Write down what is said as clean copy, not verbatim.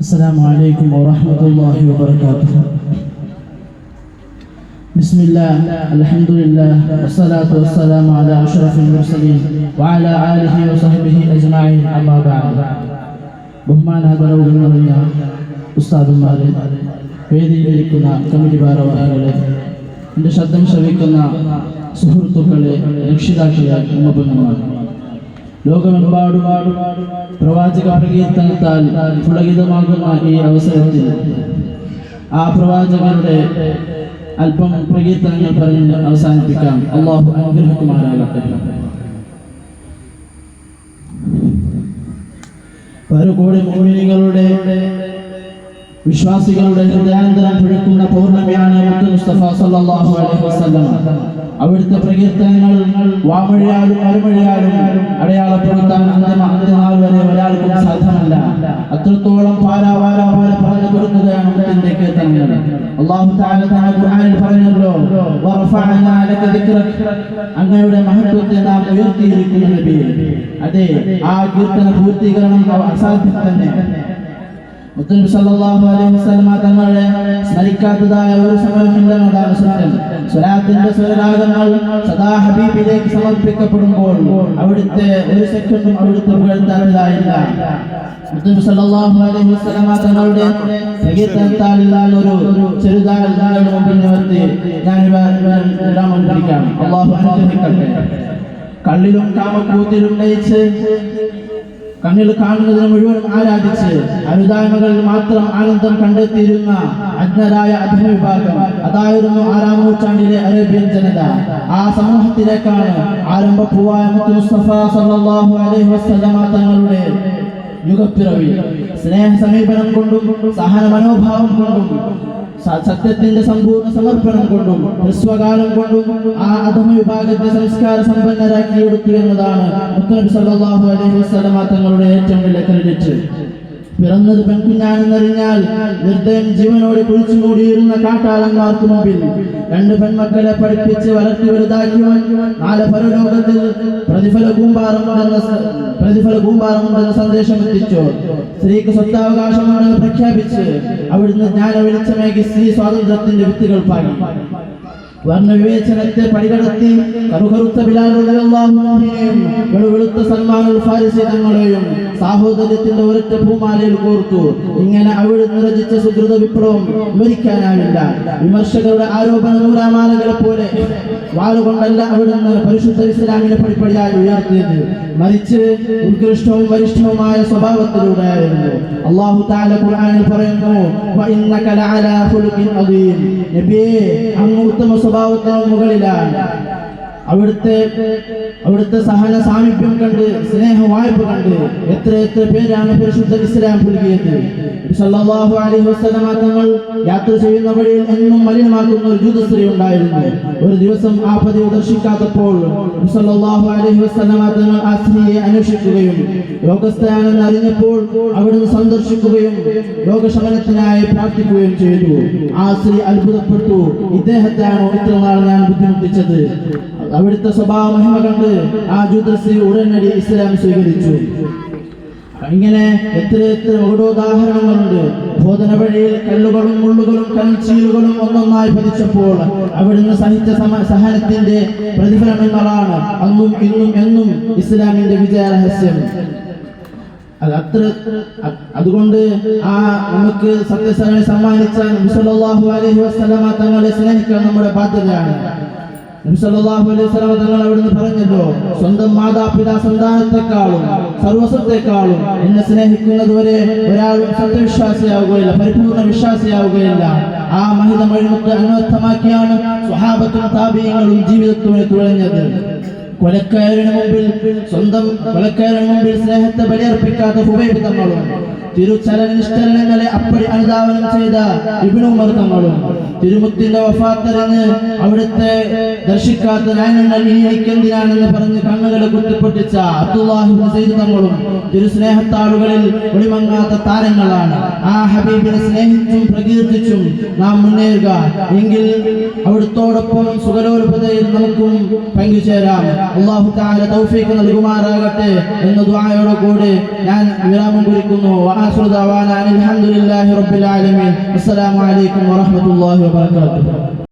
السلام عليكم ورحمة الله وبركاته. بسم الله الحمد لله والصلاة والسلام على أشرف المرسلين وعلى آله وصحبه أجمعين أما بعد. ബഹുമാനാദരവുകൾ നിറഞ്ഞ ഉസ്താദുമാരെ, വേദിയിലിരിക്കുന്ന കമ്മിറ്റി ഭാരവാഹികളെ, എൻ്റെ ശബ്ദം ശ്രവിക്കുന്ന സുഹൃത്തുക്കളെ, രക്ഷിതാക്കളെ, ഉമ്മബന്ധുമാരെ, ലോകമെമ്പാടും പ്രവാചക പ്രകീർത്തനത്താൽ പുളകിതമാകുന്ന ഈ അവസരത്തിൽ ആ പ്രവാചകരുടെ അല്പം പ്രകീർത്തനങ്ങൾ പറഞ്ഞ് അവസാനിപ്പിക്കാം. അല്ലാഹു അനുഗ്രഹിക്കുമാറാകട്ടെ. പരകോടി മുഅ്മിനീങ്ങളുടെ വിശ്വാസികളുടെ ഹൃദയാന്തരം പിഴക്കുന്ന പൗർണമിയാണ് മുസ്തഫ സല്ലല്ലാഹു അലൈഹി വസല്ലം. അവിടുത്തെ പ്രകീർത്തനങ്ങൾ വാമൊഴിയാലും മറുമൊഴിയാലും അടയാളപ്പെടുത്താൻ അന്ത്യനാൾ വരെ ഒരാൾക്കും സാധ്യമല്ല. അത്രത്തോളം പാരാവാരം പോലെ പറഞ്ഞു കൊടുക്കുകയാണ് മുത്തിന്റെ കീർത്തനങ്ങൾ. അല്ലാഹു തആല ഖുർആനിൽ പറഞ്ഞല്ലോ, വറഫഅനാ ലക ദിക്റക, അങ്ങയുടെ മഹത്വത്തെ നാം ഉയർത്തിയിരിക്കുന്നു നബിയെ. അതെ, ആ കീർത്തന പൂർത്തീകരണം അസാധ്യം തന്നെ. മുത്തനബി സല്ലല്ലാഹു അലൈഹി വസല്ലം തങ്ങളെ സ്മരിക്കാത്തതായ ഒരു സമയമില്ലെന്നതാണ് സത്യം. സ്വലാത്തിന്റെ സ്വരരാഗങ്ങൾ സദാ ഹബീബിലേക്ക് സമർപ്പിക്കപ്പെടുമ്പോൾ അവിടുത്തെ ഒരു സെക്കൻഡും അവിടുത്തെ പുകഴ്ത്താറില്ല. മുത്തനബി സല്ലല്ലാഹു അലൈഹി വസല്ലം തങ്ങളുടെ പ്രകീർത്തനത്താൽ ഒരു ചെറുതാൽ നിങ്ങളുടെ മുമ്പിൽ നിർത്തി ഞാൻ വിരാമം പിടിക്കാം. അല്ലാഹു അനുഗ്രഹിക്കട്ടെ. കള്ളിലും കാമക്കൂത്തിലും ലയിച്ച് കണ്ണിൽ കാണുന്നതിന് മുഴുവൻ ആരാധിച്ച് അരുതായ്മകളിൽ മാത്രം ആനന്ദം കണ്ടെത്തിയിരുന്ന അജ്ഞരായ അധമ വിഭാഗം, അതായിരുന്നു 6-ാം നൂറ്റാണ്ടിലെ അറേബ്യൻ ജനത. ആ സമൂഹത്തിലേക്കാണ് ആരംഭപ്പൂവായ മുസ്തഫ സല്ലല്ലാഹു അലൈഹി വസല്ലം തങ്ങളുടെ യുഗപ്പിറവി. സ്നേഹ സമീപനം കൊണ്ടും സഹന മനോഭാവം കൊണ്ടും സത്യത്തിന്റെ സമ്പൂർണ്ണ സമർപ്പണം കൊണ്ടും ഹ്രസ്വകാലം കൊണ്ടും ആ അധമ വിഭാഗത്തെ സംസ്കാര സമ്പന്നരാക്കിയെടുത്തു എന്നതാണ് മുത്തനബി സല്ലല്ലാഹു അലൈഹി വസല്ലം തങ്ങളുടെ ഏറ്റവും വലിയ ക്രെഡിറ്റ്. പിറന്നത് പെൺകുഞ്ഞാണെന്നറിഞ്ഞാൽ നിർദ്ദയം ജീവനോട് കുഴിച്ചു മൂടിയിരുന്ന കാട്ടാളന്മാർക്ക് മുമ്പിൽ 2 പെൺമക്കളെ പഠിപ്പിച്ച് വളർത്തി വലുതാക്കിയവൻ നാളെ പരലോകത്തിൽ പ്രതിഫല കൂമ്പാരമുണ്ടെന്ന സന്ദേശം എത്തിച്ചു. സ്ത്രീക്ക് സ്വത്താവകാശമുണ്ടെന്ന് പ്രഖ്യാപിച്ച് അവിടുന്ന് ജ്ഞാന വെളിച്ചമേകി സ്ത്രീ സ്വാതന്ത്ര്യത്തിന്റെ വിത്തുകൾ പാകി. വർണ്ണവിവേചനത്തെ പടികടത്തി കറുകറുത്ത ബിലാൽ റളിയല്ലാഹു അൻഹുവിനെയും വെളുവെളുത്ത സൽമാൻ അൽ ഫാരിസി തങ്ങളെയും സാഹോദര്യത്തിന്റെ ഒരൊറ്റ പൂമാലയിൽ കോർത്തു. ഇങ്ങനെ അവിടുന്ന് രചിച്ച സുഹൃത വിപ്ലവം വിവരിക്കാനാവില്ല. വിമർശകരുടെ ആരോപണ നൂലാമാലകളെ പോലെ വാളുകൊണ്ടല്ല അവിടുന്ന് പരിശുദ്ധ ഇസ്ലാമിനെ പടിപ്പടിയായി ഉയർത്തിയത്, മറിച്ച് ഉത്കൃഷ്ടവും വരിഷ്ഠവുമായ സ്വഭാവത്തിലൂടെയായിരുന്നു. അല്ലാഹു തആല ഖുർആനിൽ പറയുന്നു, വഇന്നക ലഅലാ ഖുലുഖിൻ അദീം, നബിയേ, അങ്ങ് ഉത്തമ സ്വഭാവത്തിന് മുകളിലാണ്. അവിടുത്തെ സഹന സാമീപ്യം കണ്ട്, സ്നേഹ വായ്പ കണ്ട് എത്ര പേരാണ് പരിശുദ്ധ ഇസ്ലാം പുൽകിയത്. സല്ലല്ലാഹു അലൈഹി വസല്ലം തങ്ങൾ യാത്ര ചെയ്യുന്ന വഴിയിൽ എന്നും മലിനമാക്കുന്ന ഒരു ജൂതസ്ത്രീ ഉണ്ടായിരുന്നു. ഒരു ദിവസം ആ പതിവ് ദർശിക്കാത്തപ്പോൾ സല്ലല്ലാഹു അലൈഹി വസല്ലം തങ്ങൾ ആ സ്ത്രീയെ അന്വേഷിക്കുകയും രോഗസ്ഥയാണെന്ന് അറിഞ്ഞപ്പോൾ അവിടുന്ന് സന്ദർശിക്കുകയും രോഗശമനത്തിനായി പ്രാർത്ഥിക്കുകയും ചെയ്തു. ആ സ്ത്രീ അത്ഭുതപ്പെട്ടു. ഇദ്ദേഹത്തെയാണോ ഇത്ര നാൾ ഞാൻ ബുദ്ധിമുട്ടിച്ചത്? അവിടുത്തെ സ്വഭാവ മഹിമ കണ്ട് ആ ജൂതസ്ത്രീ ഉടനടി ഇസ്ലാം സ്വീകരിച്ചു. ഇങ്ങനെ എത്ര ഉദാഹരണങ്ങളുണ്ട്. ബോധന വഴിയിൽ കല്ലുകളും മുള്ളുകളും കൽച്ചീലുകളും ഒന്നൊന്നായി പതിച്ചപ്പോൾ അവിടുന്ന് സഹിച്ച സഹനത്തിന്റെ പ്രതിഫലനങ്ങളാണ് അന്നും ഇന്നും എന്നും ഇസ്ലാമിന്റെ വിജയരഹസ്യം. അതുകൊണ്ട് ആ നമുക്ക് സത്യസരണ സമ്മാനിച്ച നബി സല്ലല്ലാഹു അലൈഹി വസല്ലം തങ്ങളെ സ്നേഹിക്കാൻ നമ്മുടെ ബാധ്യതയാണ്. നബി സല്ലല്ലാഹു അലൈഹി വസല്ലം തങ്ങൾ അവിടുന്ന് പറഞ്ഞല്ലോ, സ്വന്തം മാതാപിതാ സന്താനത്തെക്കാളും സർവസ്വത്തെക്കാളും എന്നെ സ്നേഹിക്കുന്നതുവരെ ഒരാളും സത്യവിശ്വാസിയാവുകയില്ല, പരിപൂർണ വിശ്വാസിയാവുകയില്ല. ആ മഹിത മൊഴിമുക്ക് അന്വർത്ഥമാക്കിയാണ് സ്വഹാബത്തും താബിഈങ്ങളും ജീവിതത്തിനെ തുഴഞ്ഞത്. സ്വന്തം കൊലക്കാരന് മുമ്പിൽ സ്നേഹത്തെ ബലിയർപ്പിക്കാത്ത ഹുബൈബ് തങ്ങളും തിരുച്ചലന നിഷ്ഠലനങ്ങളെ അപ്പടി അനുധാവനം ചെയ്ത ഇബ്നു ഉമർ തങ്ങളും തിരുമുത്തിന്റെ വഫാത്തറിഞ്ഞ് അവിടുത്തെ ദർശിക്കാത്ത നയനങ്ങൾ ഇനി എനിക്കെന്തിനാണെന്ന് പറഞ്ഞ് കണ്ണുകളെ കുത്തിപ്പൊട്ടിച്ച അബ്ദുല്ലാഹി ഇബ്നു സയ്യിദ് തങ്ങളും തിരുസ്നേഹത്താളുകളിൽ ഒളിമങ്ങാത്ത താരങ്ങളാണ്. ആ ഹബീബിനെ സ്നേഹിച്ചും പ്രകീർത്തിച്ചും നാം മുന്നേറുക എങ്കിൽ അവിടുത്തോടൊപ്പം സുഖലോലുപതയിൽ നമുക്കും പങ്കുചേരാം. അല്ലാഹു തആല തൗഫീഖ് നൽകുമാറാകട്ടെ എന്ന ദുആയോട് കൂടി ഞാൻ വിരാമം കുറിക്കുന്നു. വആഖിറു ദഅവാനാ അൽഹംദുലില്ലാഹി റബ്ബിൽ ആലമീൻ. അസ്സലാമു അലൈക്കും വറഹ്മത്തുള്ളാഹി വബറകാതുഹു.